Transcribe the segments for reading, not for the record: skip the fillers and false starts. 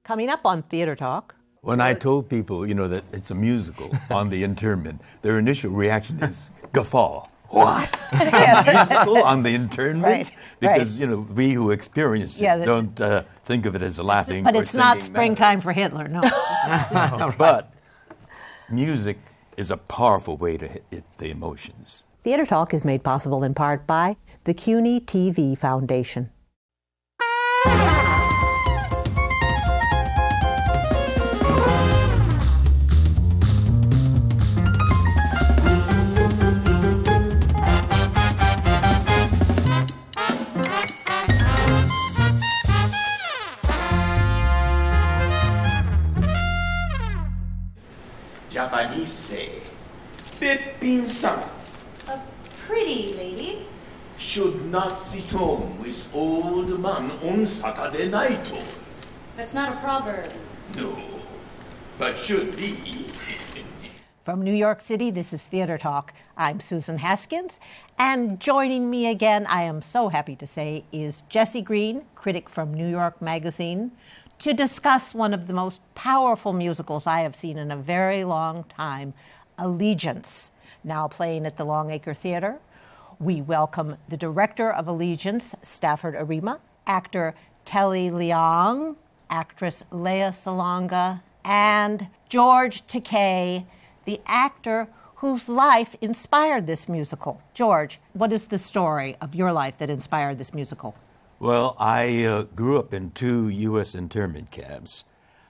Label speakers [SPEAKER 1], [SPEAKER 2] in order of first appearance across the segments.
[SPEAKER 1] Coming up on Theater Talk.
[SPEAKER 2] When I told people, that it's a musical on the Internment, their initial reaction is guffaw. What? Musical on the Internment?
[SPEAKER 1] Right,
[SPEAKER 2] because, we who experienced it don't think of it as a laughing
[SPEAKER 1] But
[SPEAKER 2] or
[SPEAKER 1] it's not
[SPEAKER 2] singing
[SPEAKER 1] springtime for Hitler, no.
[SPEAKER 2] matter. But music is a powerful way to hit the emotions.
[SPEAKER 1] Theater Talk is made possible in part by the CUNY TV Foundation.
[SPEAKER 3] Japanese say, Peppin-san
[SPEAKER 4] A pretty lady
[SPEAKER 3] should not sit home with old man on Saturday night.
[SPEAKER 4] That's not a proverb.
[SPEAKER 3] No, but should be.
[SPEAKER 1] From New York City, this is Theater Talk. I'm Susan Haskins, and joining me again, I am so happy to say, is Jesse Green, critic from New York Magazine, to discuss one of the most powerful musicals I have seen in a very long time, Allegiance, now playing at the Longacre Theater. We welcome the director of Allegiance, Stafford Arima, actor Telly Leung, actress Lea Salonga, and George Takei, the actor whose life inspired this musical. George, what is the story of your life that inspired this musical?
[SPEAKER 2] Well, I grew up in 2 U.S. internment camps.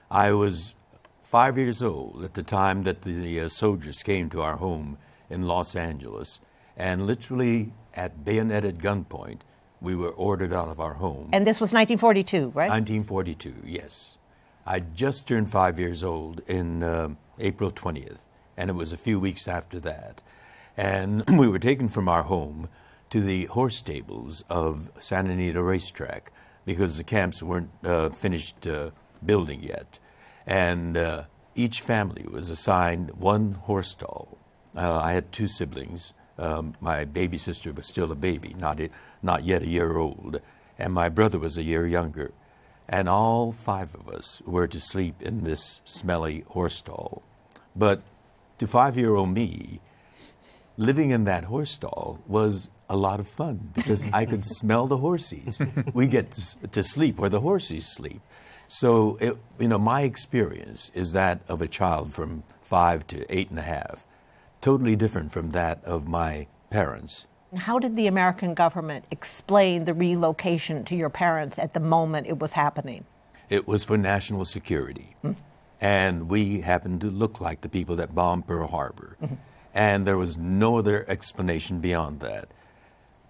[SPEAKER 2] I was 5 years old at the time that the soldiers came to our home in Los Angeles, and literally at bayoneted gunpoint, we were ordered out of our home.
[SPEAKER 1] And this was 1942, right?
[SPEAKER 2] 1942, yes. I just turned 5 years old in April 20th, and it was a few weeks after that. And we were taken from our home to the horse stables of Santa Anita Racetrack because the camps weren't finished building yet. And each family was assigned one horse stall. I had 2 siblings. My baby sister was still a baby, not yet a year old, and my brother was a year younger. And all 5 of us were to sleep in this smelly horse stall. But to 5-year-old me, living in that horse stall was a lot of fun because I could smell the horses. We get to sleep where the horses sleep. So, my experience is that of a child from 5 to 8.5, totally different from that of my parents.
[SPEAKER 1] How did the American government explain the relocation to your parents at the moment it was happening?
[SPEAKER 2] It was for national security. And we happened to look like the people that bombed Pearl Harbor. And there was no other explanation beyond that.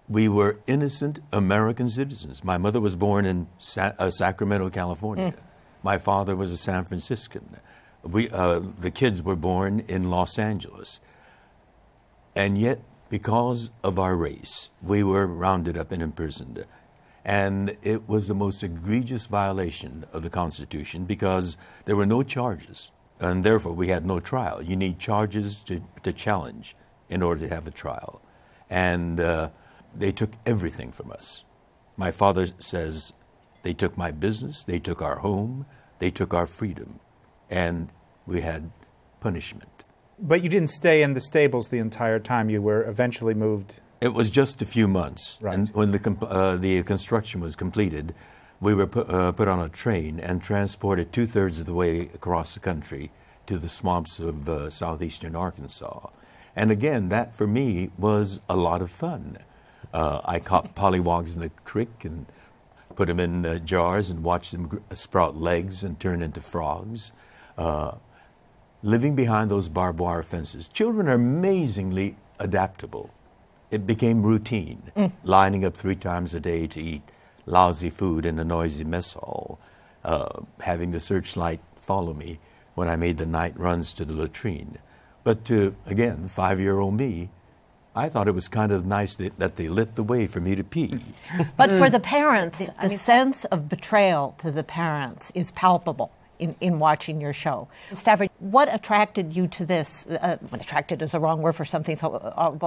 [SPEAKER 2] We were innocent American citizens. My mother was born in Sacramento, California. My father was a San Franciscan. The kids were born in Los Angeles. And yet, because of our race, we were rounded up and imprisoned. And it was the most egregious violation of the Constitution because there were no charges. And therefore, we had no trial. You need charges to challenge in order to have a trial. And they took everything from us. My father says they took my business, they took our home, they took our freedom, and we had punishment.
[SPEAKER 5] But you didn't stay in the stables the entire time. You were eventually moved.
[SPEAKER 2] It was just a few months.
[SPEAKER 5] Right.
[SPEAKER 2] And when the construction was completed, we were put on a train and transported 2/3 of the way across the country to the swamps of southeastern Arkansas. And again, that for me was a lot of fun. I caught pollywogs in the creek and put them in jars and watched them sprout legs and turn into frogs. Living behind those barbed wire fences. Children are amazingly adaptable. It became routine, lining up 3 times a day to eat lousy food in a noisy mess hall, having the searchlight follow me when I made the night runs to the latrine. But to, again, 5-year-old me, I thought it was kind of nice that they lit the way for me to pee.
[SPEAKER 1] But for the parents, the sense of betrayal to the parents is palpable in watching your show. Stafford, what attracted you to this? Attracted is a wrong word for something, so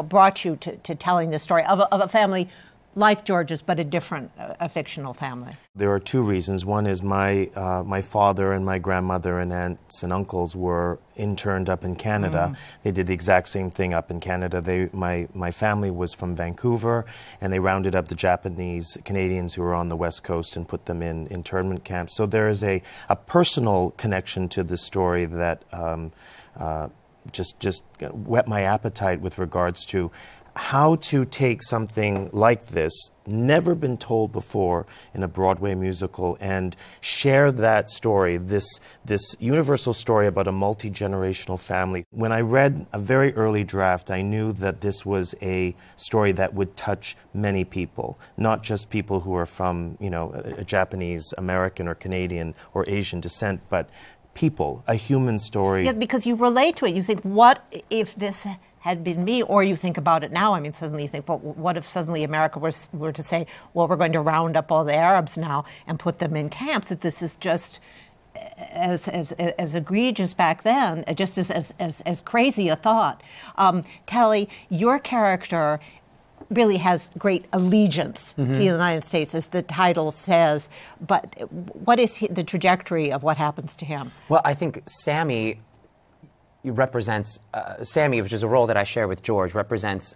[SPEAKER 1] brought you to telling this story of a family like George's, but a different, a fictional family?
[SPEAKER 6] There are two reasons. One is my father and my grandmother and aunts and uncles were interned up in Canada. They did the exact same thing up in Canada. My family was from Vancouver, and they rounded up the Japanese Canadians who were on the West Coast and put them in internment camps. So there is a personal connection to the story that just whet my appetite with regards to how to take something like this, never been told before in a Broadway musical, and share that story, this universal story about a multi-generational family. When I read a very early draft, I knew that this was a story that would touch many people, not just people who are from, you know, a Japanese, American, or Canadian, or Asian descent, but people, a human story.
[SPEAKER 1] Yeah, because you relate to it. You think, what if this had been me? Or you think about it now. I mean, suddenly you think, well, what if suddenly America were to say, well, we're going to round up all the Arabs now and put them in camps? That this is just as egregious back then, just as crazy a thought. Telly, your character really has great allegiance to the United States, as the title says. But what is the trajectory of what happens to him?
[SPEAKER 7] Well, I think Sammy represents, Sammy, which is a role that I share with George, represents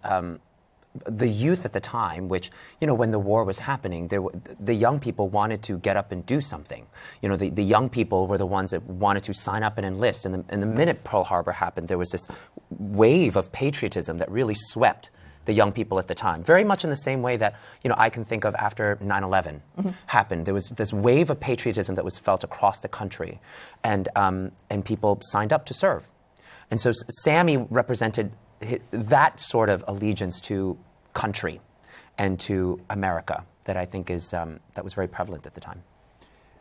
[SPEAKER 7] the youth at the time, which, you know, when the war was happening, the young people wanted to get up and do something. You know, the young people were the ones that wanted to sign up and enlist. And the minute Pearl Harbor happened, there was this wave of patriotism that really swept the young people at the time. Very much in the same way that, you know, I can think of after 9/11 happened. There was this wave of patriotism that was felt across the country, and people signed up to serve. And so Sammy represented that sort of allegiance to country and to America that I think is that was very prevalent at the time.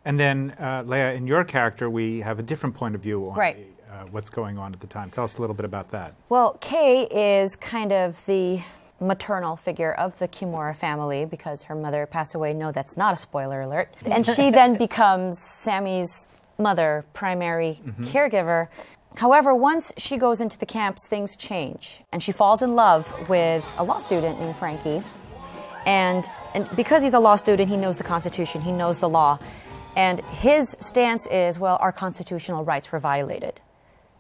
[SPEAKER 5] And then, Leah, in your character, we have a different point of view on
[SPEAKER 8] Right.
[SPEAKER 5] what's going on at the time. Tell us a little bit about that.
[SPEAKER 8] Well, Kay is kind of the maternal figure of the Kimura family because her mother passed away. No, that's not a spoiler alert. And she then becomes Sammy's mother, primary caregiver. However, once she goes into the camps, things change. And she falls in love with a law student named Frankie. And because he's a law student, he knows the Constitution, he knows the law. And his stance is, well, our constitutional rights were violated.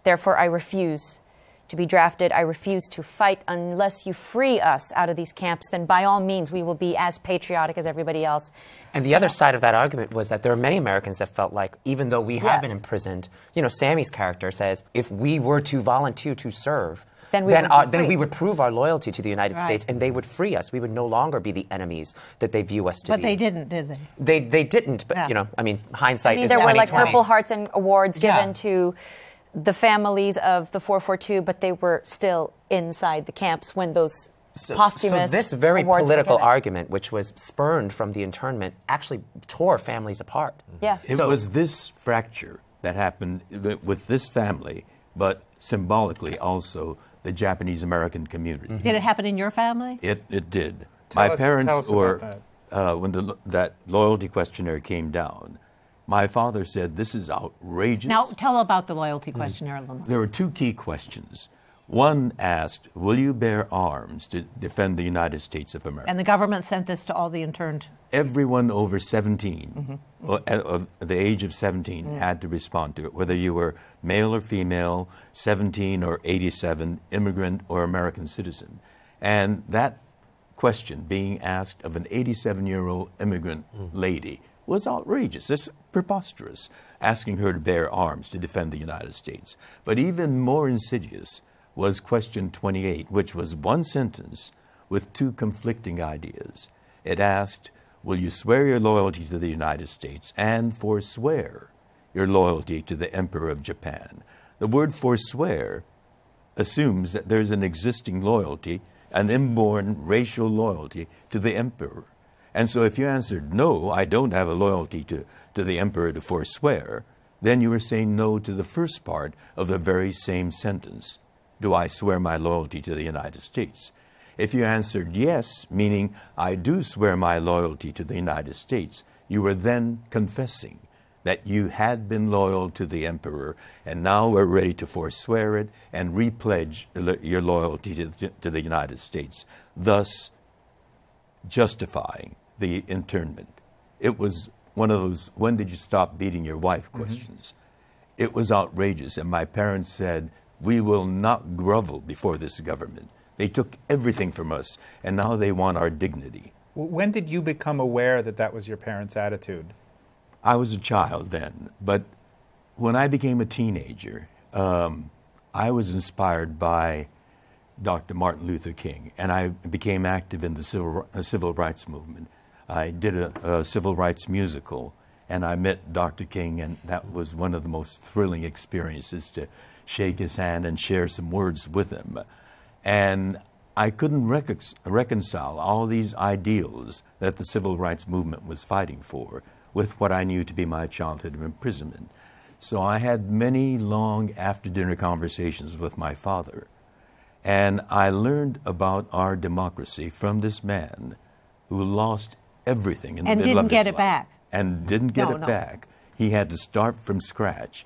[SPEAKER 8] Therefore, I refuse to be drafted. I refuse to fight unless you free us out of these camps. Then by all means, we will be as patriotic as everybody else.
[SPEAKER 7] And the other side of that argument was that there are many Americans that felt like, even though we have been imprisoned, you know, Sammy's character says, if we were to volunteer to serve, then we would prove our loyalty to the United States, and they would free us. We would no longer be the enemies that they view us to be.
[SPEAKER 1] But they didn't, did they?
[SPEAKER 7] They didn't, but, you know, I mean, hindsight is 20/20.
[SPEAKER 8] There were like Purple Hearts and awards given to the families of the 442, but they were still inside the camps when those posthumous
[SPEAKER 7] So this very
[SPEAKER 8] awards
[SPEAKER 7] political
[SPEAKER 8] were given.
[SPEAKER 7] argument, which was spurned from the internment, actually tore families apart.
[SPEAKER 8] Yeah.
[SPEAKER 2] It was this fracture that happened with this family, but symbolically also the Japanese-American community.
[SPEAKER 1] Did it happen in your family?
[SPEAKER 2] It did.
[SPEAKER 5] Tell
[SPEAKER 2] My
[SPEAKER 5] us
[SPEAKER 2] parents were,
[SPEAKER 5] about
[SPEAKER 2] when that loyalty questionnaire came down, my father said, this is outrageous.
[SPEAKER 1] Now, tell about the loyalty questionnaire, Lamar.
[SPEAKER 2] There were two key questions. One asked, will you bear arms to defend the United States of America?
[SPEAKER 1] And the government sent this to all the interned.
[SPEAKER 2] Everyone over 17, of the age of 17, had to respond to it, whether you were male or female, 17 or 87, immigrant or American citizen. And that question being asked of an 87-year-old immigrant lady was outrageous. It's preposterous, asking her to bear arms to defend the United States. But even more insidious was question 28, which was one sentence with two conflicting ideas. It asked, will you swear your loyalty to the United States and forswear your loyalty to the Emperor of Japan? The word forswear assumes that there's an existing loyalty, an inborn racial loyalty to the Emperor. And so if you answered, no, I don't have a loyalty to the Emperor to forswear, then you were saying no to the first part of the very same sentence. Do I swear my loyalty to the United States? If you answered yes, meaning I do swear my loyalty to the United States, you were then confessing that you had been loyal to the Emperor and now were ready to forswear it and repledge your loyalty to the United States, thus justifying the internment. It was one of those, when did you stop beating your wife questions. It was outrageous, and my parents said, we will not grovel before this government. They took everything from us, and now they want our dignity.
[SPEAKER 5] When did you become aware that that was your parents' attitude?
[SPEAKER 2] I was a child then, but when I became a teenager, I was inspired by Dr. Martin Luther King, and I became active in the civil rights movement. I did a civil rights musical, and I met Dr. King, and that was one of the most thrilling experiences to shake his hand and share some words with him. And I couldn't reconcile all these ideals that the civil rights movement was fighting for with what I knew to be my childhood imprisonment. So I had many long after-dinner conversations with my father, and I learned about our democracy from this man who lost everything in the middle of his life.
[SPEAKER 1] And didn't get it back.
[SPEAKER 2] And didn't get it back. He had to start from scratch.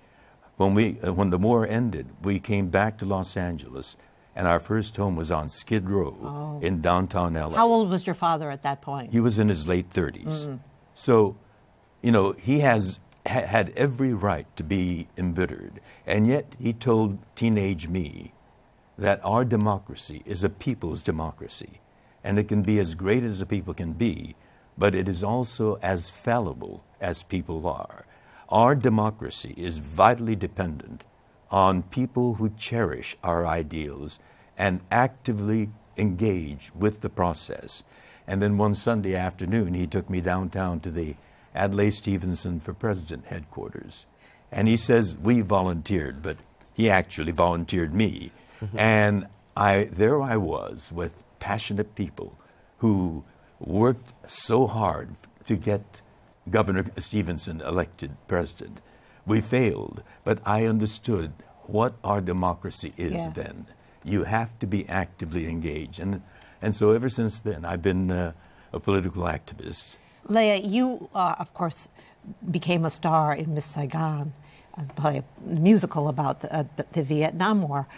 [SPEAKER 2] When the war ended, we came back to Los Angeles, and our first home was on Skid Row in downtown LA.
[SPEAKER 1] How old was your father at that point?
[SPEAKER 2] He was in his late 30s. So, you know, he had every right to be embittered, and yet he told teenage me that our democracy is a people's democracy, and it can be as great as the people can be, but it is also as fallible as people are. Our democracy is vitally dependent on people who cherish our ideals and actively engage with the process. And then one Sunday afternoon, he took me downtown to the Adlai Stevenson for President headquarters. And he says, we volunteered, but he actually volunteered me. And there I was with passionate people who worked so hard to get Governor Stevenson elected president. We failed, but I understood what our democracy is then. You have to be actively engaged. And so ever since then, I've been a political activist.
[SPEAKER 1] Leah, you, of course, became a star in Miss Saigon, a musical about the Vietnam War.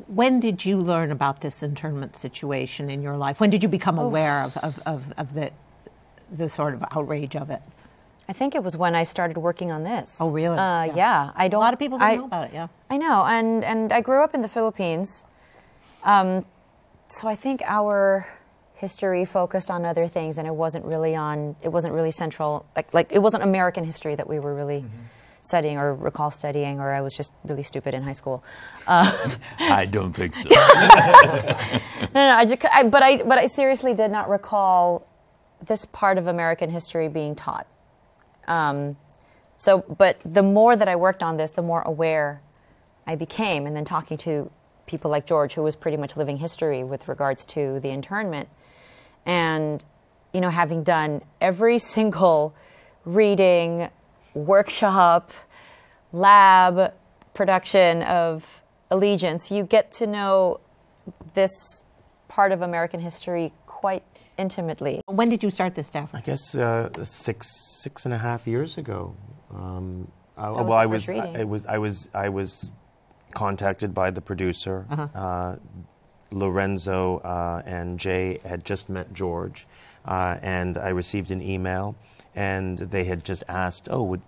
[SPEAKER 1] When did you learn about this internment situation in your life? When did you become aware of the sort of outrage of it?
[SPEAKER 8] I think it was when I started working on this.
[SPEAKER 1] Oh, really?
[SPEAKER 8] Yeah.
[SPEAKER 1] A lot of people don't know about it, yeah.
[SPEAKER 8] I know, and I grew up in the Philippines, so I think our history focused on other things, and it wasn't really central, like it wasn't American history that we were really studying or recall studying, or I was just really stupid in high school.
[SPEAKER 2] I don't think so.
[SPEAKER 8] No, but I seriously did not recall this part of American history being taught. But the more that I worked on this, the more aware I became. And then talking to people like George, who was pretty much living history with regards to the internment. And, you know, having done every single reading, workshop, lab, production of Allegiance, you get to know this part of American history quite intimately.
[SPEAKER 1] When did you start this, Stafford?
[SPEAKER 6] I guess 6.5 years ago.
[SPEAKER 8] I
[SPEAKER 6] was contacted by the producer. Lorenzo and Jay had just met George, and I received an email, and they had just asked, "Oh, would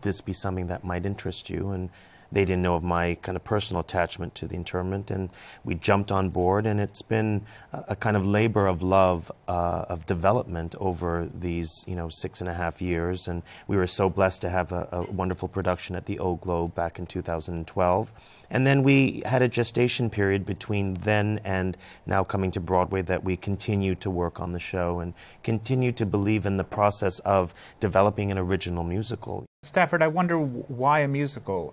[SPEAKER 6] this be something that might interest you?" And they didn't know of my kind of personal attachment to the internment, and we jumped on board, and it's been a kind of labor of love, of development over these, 6.5 years, and we were so blessed to have a wonderful production at the O Globe back in 2012, and then we had a gestation period between then and now coming to Broadway that we continue to work on the show and continue to believe in the process of developing an original musical.
[SPEAKER 5] Stafford, I wonder why a musical?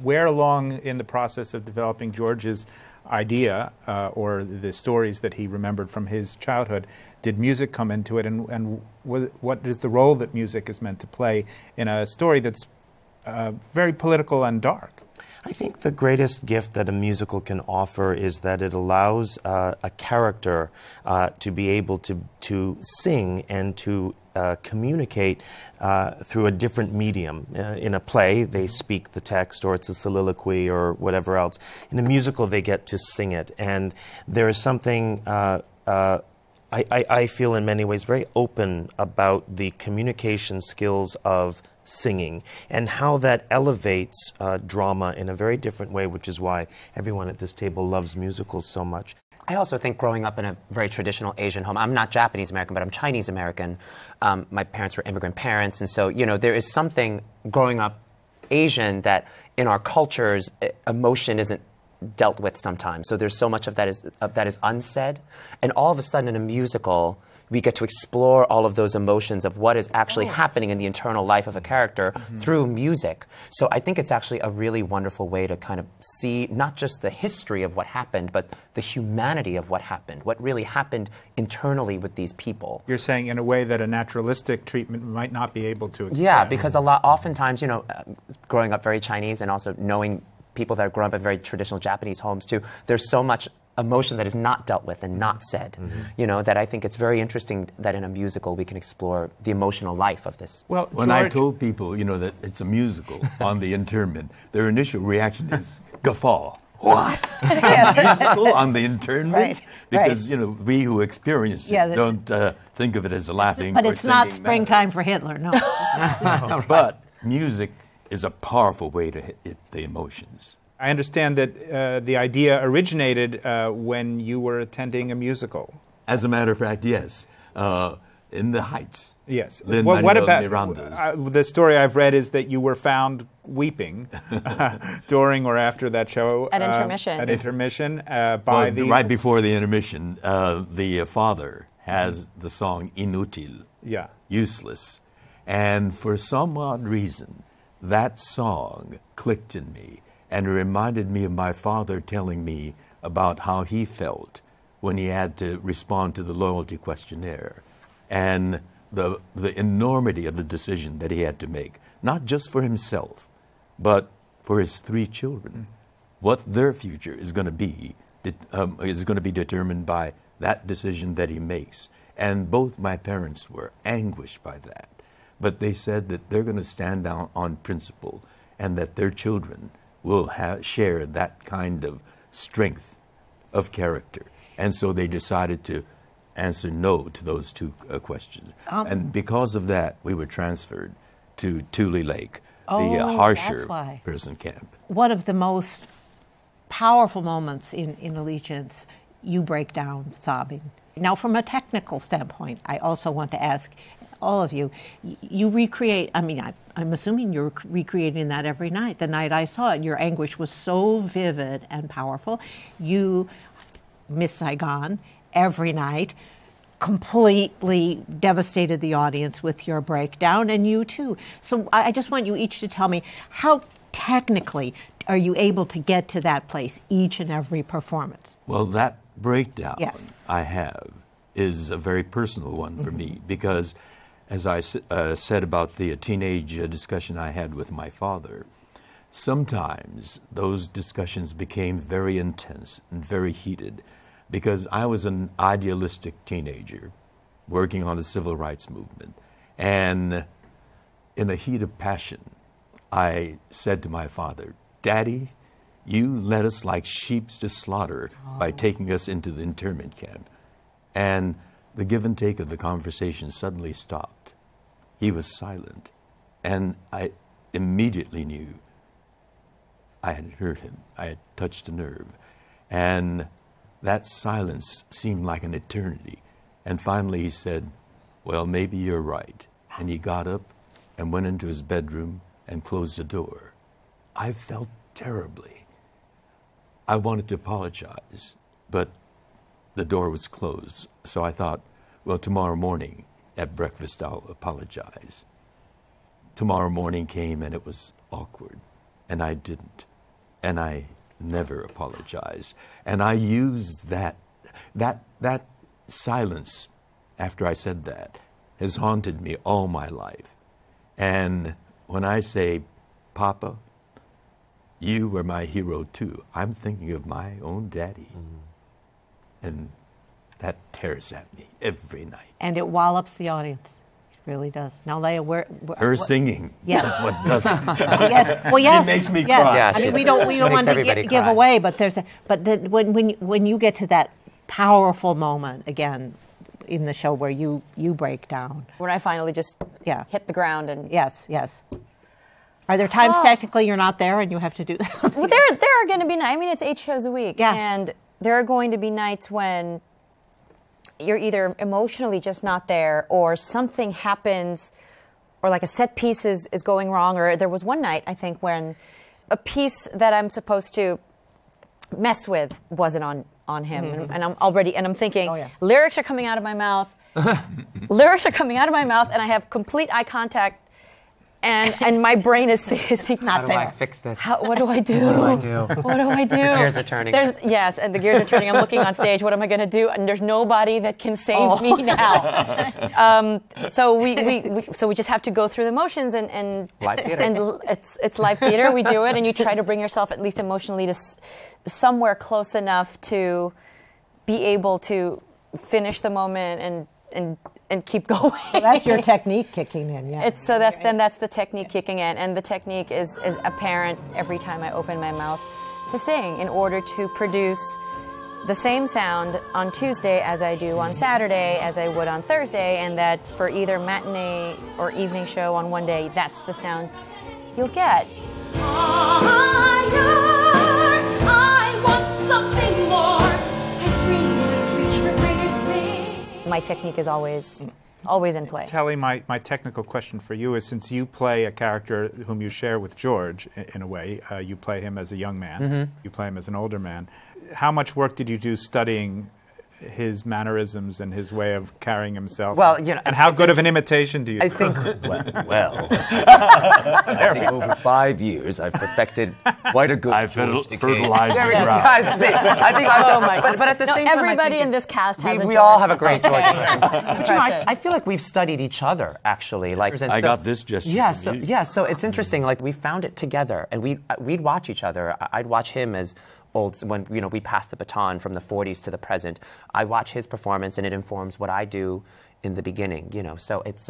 [SPEAKER 5] Where along in the process of developing George's idea or the stories that he remembered from his childhood did music come into it, and what is the role that music is meant to play in a story that's very political and dark?
[SPEAKER 6] I think the greatest gift that a musical can offer is that it allows a character to be able to sing and to communicate through a different medium. In a play, they speak the text, or it's a soliloquy, or whatever else. In a musical, they get to sing it, and there is something I feel in many ways very open about the communication skills of singing and how that elevates drama in a very different way, which is why everyone at this table loves musicals so much.
[SPEAKER 7] I also think growing up in a very traditional Asian home, I'm not Japanese American, but I'm Chinese American. My parents were immigrant parents, and so, you know, there is something growing up Asian that in our cultures, emotion isn't dealt with sometimes. So there's so much of that is unsaid. And all of a sudden in a musical, we get to explore all of those emotions of what is actually happening in the internal life of a character through music. So I think it's actually a really wonderful way to kind of see not just the history of what happened, but the humanity of what happened, what really happened internally with these people.
[SPEAKER 5] You're saying in a way that a naturalistic treatment might not be able to express.
[SPEAKER 7] Yeah, because oftentimes, you know, growing up very Chinese and also knowing people that grow up in very traditional Japanese homes too, there's so much emotion that is not dealt with and not said, you know, that I think it's very interesting that in a musical we can explore the emotional life of this.
[SPEAKER 2] Well, when I told people, you know, that it's a musical on the Internment, their initial reaction is guffaw. What? Musical on the Internment?
[SPEAKER 1] Right,
[SPEAKER 2] because, you know, we who experienced it don't think of it as a laughing
[SPEAKER 1] but
[SPEAKER 2] or
[SPEAKER 1] it's not
[SPEAKER 2] singing
[SPEAKER 1] springtime for Hitler, no.
[SPEAKER 2] But music is a powerful way to hit the emotions.
[SPEAKER 5] I understand that the idea originated when you were attending a musical.
[SPEAKER 2] As a matter of fact, yes. In the Heights.
[SPEAKER 5] Yes.
[SPEAKER 2] What about
[SPEAKER 5] the story I've read is that you were found weeping during or after that show.
[SPEAKER 8] At intermission.
[SPEAKER 5] At intermission.
[SPEAKER 2] Right before the intermission, the father has the song Inutil, useless. And for some odd reason, that song clicked in me. And it reminded me of my father telling me about how he felt when he had to respond to the loyalty questionnaire and the enormity of the decision that he had to make, not just for himself, but for his 3 children. What their future is going to be determined by that decision that he makes. And both my parents were anguished by that. But they said that they're going to stand down on principle and that their children will share that kind of strength of character. And so they decided to answer no to those 2 questions. And because of that, we were transferred to Tule Lake, the harsher prison camp.
[SPEAKER 1] One of the most powerful moments in Allegiance, you break down sobbing. Now, from a technical standpoint, I also want to ask all of you, you recreate, I mean, I'm assuming you're recreating that every night. The night I saw it, your anguish was so vivid and powerful. You, Miss Saigon, every night, completely devastated the audience with your breakdown, and you too. So I just want you each to tell me, how technically are you able to get to that place each and every performance?
[SPEAKER 2] Well, that breakdown I have is a very personal one for me, because as I said about the teenage discussion I had with my father, sometimes those discussions became very intense and very heated because I was an idealistic teenager working on the civil rights movement. And in a heat of passion, I said to my father, "Daddy, you led us like sheep to slaughter by taking us into the internment camp." And the give and take of the conversation suddenly stopped. He was silent, and I immediately knew I had hurt him. I had touched a nerve. And that silence seemed like an eternity. And finally he said, "Well, maybe you're right." And he got up and went into his bedroom and closed the door. I felt terribly. I wanted to apologize, but the door was closed. So I thought, well, tomorrow morning at breakfast I'll apologize. Tomorrow morning came and it was awkward, and I didn't. And I never apologized. And I used that silence after I said that has haunted me all my life. And when I say, "Papa, you were my hero too," I'm thinking of my own daddy. And that tears at me every night.
[SPEAKER 1] And it wallops the audience. It really does. Now, Leah,
[SPEAKER 2] her singing is what does it.
[SPEAKER 1] Well, yes.
[SPEAKER 2] She makes me
[SPEAKER 1] yes.
[SPEAKER 2] cry.
[SPEAKER 1] I mean, we don't want to give away, but when you get to that powerful moment again, in the show where you break down.
[SPEAKER 8] When I finally just hit the ground and...
[SPEAKER 1] Yes, yes. Are there times technically you're not there and you have to do that?
[SPEAKER 8] Well, there are going to be nights. I mean, it's 8 shows a week.
[SPEAKER 1] Yeah.
[SPEAKER 8] And there are going to be nights when you're either emotionally just not there, or something happens, or like a set piece is going wrong. Or there was one night, I think, when a piece that I'm supposed to mess with wasn't on him.
[SPEAKER 1] Mm-hmm.
[SPEAKER 8] And I'm thinking, lyrics are coming out of my mouth. Lyrics are coming out of my mouth, and I have complete eye contact. And my brain is thinking,
[SPEAKER 7] how do I fix this?
[SPEAKER 8] What do I do?
[SPEAKER 7] What do I do?
[SPEAKER 8] What do I do?
[SPEAKER 7] The gears are turning.
[SPEAKER 8] Yes, and the gears are turning. I'm looking on stage. What am I going to do? And there's nobody that can save me now. So we just have to go through the motions and
[SPEAKER 7] live theater.
[SPEAKER 8] And it's live theater. We do it, and you try to bring yourself at least emotionally to somewhere close enough to be able to finish the moment and keep going.
[SPEAKER 1] So that's your technique kicking in, yeah.
[SPEAKER 8] That's the technique kicking in, and the technique is apparent every time I open my mouth to sing in order to produce the same sound on Tuesday as I do on Saturday, as I would on Thursday, and that for either matinee or evening show on one day, that's the sound you'll get. I want something more. I dream and reach for greater things. My technique is always in play.
[SPEAKER 5] Telly, my technical question for you is, since you play a character whom you share with George, in a way, you play him as a young man, you play him as an older man, how much work did you do studying his mannerisms and his way of carrying himself?
[SPEAKER 7] Well, you know,
[SPEAKER 5] and how good of an imitation do you think?
[SPEAKER 9] I think over 5 years I've perfected quite a good
[SPEAKER 2] fertilized the ground.
[SPEAKER 7] But at the same time,
[SPEAKER 8] everybody in this cast has
[SPEAKER 7] we all have a great George. But you know, I feel like we've studied each other, actually. Like,
[SPEAKER 2] I got this gesture.
[SPEAKER 7] So it's interesting. Like, we found it together, and we'd watch each other. I'd watch him as old, when we passed the baton from the 40s to the present. I watch his performance, and it informs what I do in the beginning. So it's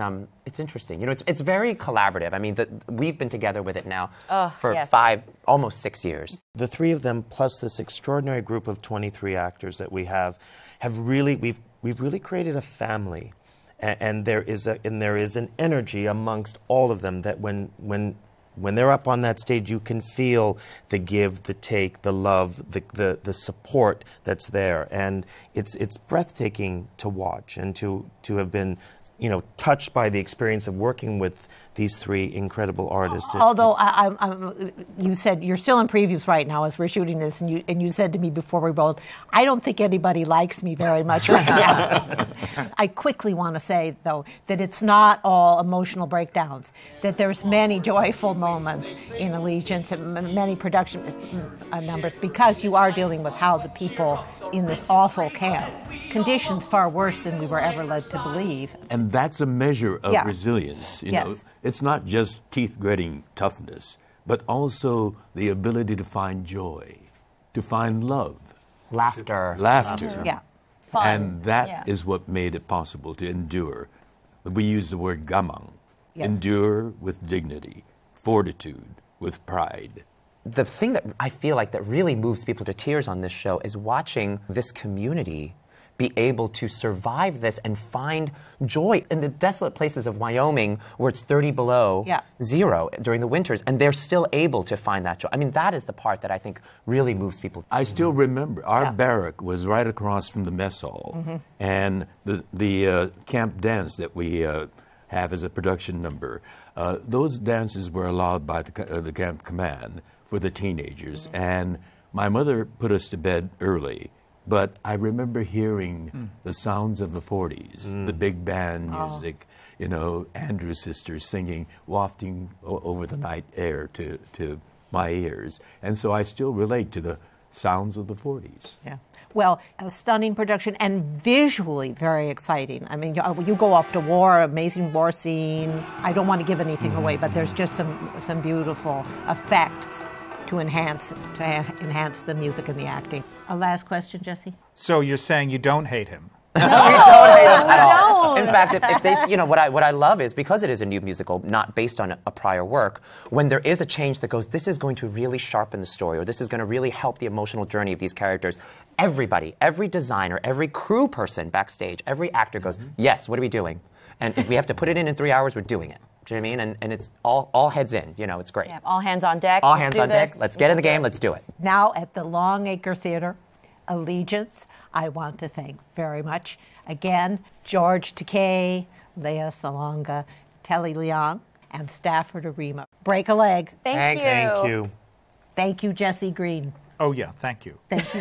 [SPEAKER 7] interesting. It's very collaborative. I mean, we've been together with it now for 5, almost 6 years.
[SPEAKER 6] The three of them, plus this extraordinary group of 23 actors that we have really we've really created a family, and there is an energy amongst all of them that when they're up on that stage, you can feel the give, the take, the love, the support that's there, and it's breathtaking to watch and to have been, touched by the experience of working with these three incredible artists.
[SPEAKER 1] Although you said you're still in previews right now as we're shooting this, and you said to me before we rolled, I don't think anybody likes me very much right now. I quickly want to say, though, that it's not all emotional breakdowns, that there's many joyful moments in Allegiance and many production numbers, because you are dealing with how the people in this awful camp, conditions far worse than we were ever led to believe.
[SPEAKER 2] And that's a measure of resilience. You know, it's not just teeth-gritting toughness, but also the ability to find joy, to find love.
[SPEAKER 7] Laughter.
[SPEAKER 1] Yeah.
[SPEAKER 8] Fun.
[SPEAKER 2] And that is what made it possible to endure. We use the word gamang.
[SPEAKER 1] Yes.
[SPEAKER 2] Endure with dignity, fortitude with pride.
[SPEAKER 7] The thing that I feel like that really moves people to tears on this show is watching this community be able to survive this and find joy in the desolate places of Wyoming where it's 30 below zero during the winters, and they're still able to find that joy. I mean, that is the part that I think really moves people.
[SPEAKER 2] I still remember our barrack was right across from the mess hall, and the camp dance that we have as a production number, those dances were allowed by the camp command for the teenagers, and my mother put us to bed early. But I remember hearing the sounds of the 40s, the big band music, Andrew's sisters singing, wafting over the night air to my ears. And so I still relate to the sounds of the 40s.
[SPEAKER 1] Yeah. Well, a stunning production and visually very exciting. I mean, you go off to war, amazing war scene. I don't want to give anything away, but there's just some beautiful effects to enhance the music and the acting. A last question, Jesse?
[SPEAKER 5] So you're saying you don't hate him?
[SPEAKER 7] We don't hate them at all.
[SPEAKER 8] don't.
[SPEAKER 7] In fact, if they, you know, what I love is, because it is a new musical, not based on a prior work, when there is a change that goes, this is going to really sharpen the story, or this is going to really help the emotional journey of these characters, everybody, every designer, every crew person backstage, every actor goes, yes, what are we doing? And if we have to put it in 3 hours, we're doing it. Do you know what I mean? And it's all heads in. You know, it's great.
[SPEAKER 8] Yeah, all hands on deck.
[SPEAKER 7] All hands
[SPEAKER 8] Do
[SPEAKER 7] on deck.
[SPEAKER 8] this.
[SPEAKER 7] Let's get in the game. Let's do it.
[SPEAKER 1] Now at the Longacre Theatre, Allegiance, I want to thank very much again George Takei, Leah Salonga, Telly Leung, and Stafford Arima. Break a leg.
[SPEAKER 8] Thank you.
[SPEAKER 6] Thank you.
[SPEAKER 1] Thank you, Jesse Green.
[SPEAKER 5] Oh, yeah, thank you.
[SPEAKER 1] Thank you.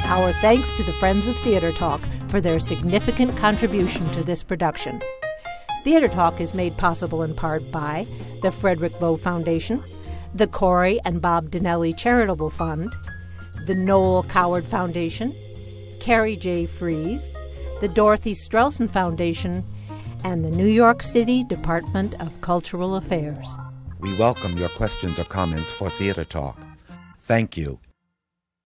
[SPEAKER 1] Our thanks to the Friends of Theatre Talk for their significant contribution to this production. Theatre Talk is made possible in part by the Frederick Lowe Foundation, the Corey and Bob Dinelli Charitable Fund, the Noel Coward Foundation, Carrie J. Fries, the Dorothy Strelson Foundation, and the New York City Department of Cultural Affairs.
[SPEAKER 10] We welcome your questions or comments for Theatre Talk. Thank you.